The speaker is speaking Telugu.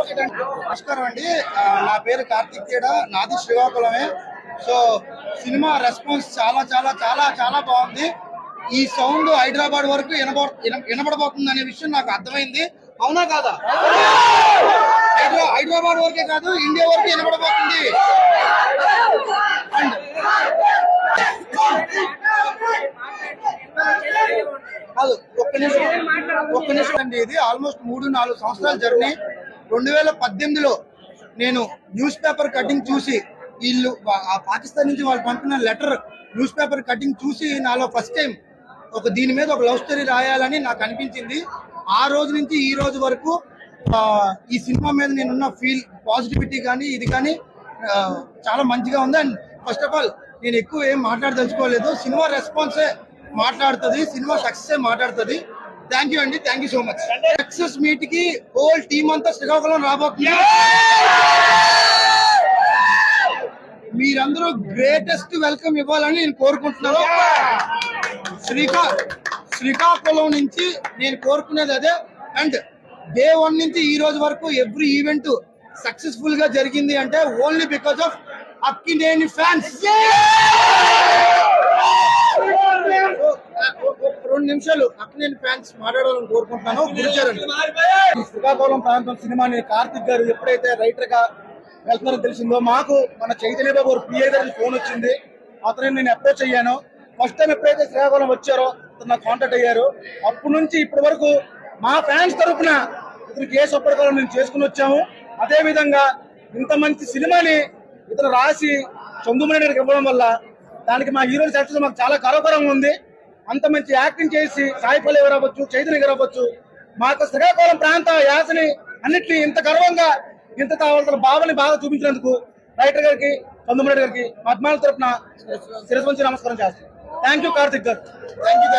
నమస్కారం అండి. నా పేరు కార్తిక్ తేడా, నాది శ్రీకాకుళమే. సో సినిమా రెస్పాన్స్ చాలా చాలా చాలా చాలా బాగుంది. ఈ సౌండ్ హైదరాబాద్ వరకు వినబడబోతుంది అనే విషయం నాకు అర్థమైంది. అవునా కాదా? హైదరాబాద్ వరకే కాదు, ఇండియా వరకు వినబడబోతుంది. అండ్ కాదు, ఒక్క నిమిషం అండి. ఇది ఆల్మోస్ట్ 3-4 సంవత్సరాల జర్నీ. 2018లో నేను న్యూస్ పేపర్ కటింగ్ చూసి, వీళ్ళు పాకిస్తాన్ నుంచి వాళ్ళు పంపిన లెటర్ న్యూస్ పేపర్ కటింగ్ చూసి నాలో ఫస్ట్ టైం దీని మీద ఒక లవ్ స్టోరీ రాయాలని నాకు అనిపించింది. ఆ రోజు నుంచి ఈ రోజు వరకు ఈ సినిమా మీద నేనున్న ఫీల్, పాజిటివిటీ కానీ ఇది కానీ చాలా మంచిగా ఉంది. అండ్ ఫస్ట్ ఆఫ్ ఆల్ నేను ఎక్కువ ఏం మాట్లాడదలుచుకోలేదు. సినిమా రెస్పాన్సే మాట్లాడుతుంది, సినిమా సక్సెస్ మాట్లాడుతుంది. థ్యాంక్ యూ అండి, thank you so much. Success meet కి హోల్ టీమ్ అంతా శ్రీకాకుళం రాబోతుంది. మీరందరూ గ్రేటెస్ట్ వెల్కమ్ ఇవ్వాలని నేను కోరుకుంటున్నాను. శ్రీకాకుళం నుంచి నేను కోరుకునేది అదే. అండ్ డే 1 నుంచి ఈ రోజు వరకు ఎవ్రీ ఈవెంట్ సక్సెస్ఫుల్ గా జరిగింది అంటే only because of Akkineni fans. 2 నిమిషాలు అక్కినేని ఫ్యాన్స్ మాట్లాడాలని కోరుకుంటున్నాను. గురుచరణ్. శ్రీకాకుళం ప్రాంతం సినిమాని కార్తిక్ గారు ఎప్పుడైతే రైటర్ గా వెళ్తున్నారో తెలిసిందో, మాకు మన చైతన్య బాబు పిఏ గారి ఫోన్ వచ్చింది. అతను నేను అప్రోచ్ అయ్యాను. ఫస్ట్ టైం ఎప్పుడైతే శ్రీకాకుళం వచ్చారో అతను నాకు కాంటాక్ట్ అయ్యారు. అప్పటి నుంచి ఇప్పటి వరకు మా ఫ్యాన్స్ తరఫున ఇతనికి ఏ సపోర్ట్ మేము చేసుకుని వచ్చాము. అదే విధంగా ఇంత మంచి సినిమాని ఇతను రాసి చందుమణి గారికి ఇవ్వడం వల్ల దానికి మా హీరోని సక్సెస్ మాకు చాలా గర్వకరంగా ఉంది. అంత మంచి యాక్టింగ్ చేసి సాయిపల్లి గారు అవ్వచ్చు, చైతన్య గారు అవ్వచ్చు, మాకు శ్రీకాకుళం ప్రాంత యాసని అన్నింటినీ ఇంత గర్వంగా ఇంత భావని బాగా చూపించినందుకు రైటర్ గారికి, చందుమణి గారికి మా అభిమానుల తరఫున శిరస్సు వంచి నమస్కారం చేస్తాను. థ్యాంక్ యూ కార్తిక్ గారు. Thank you.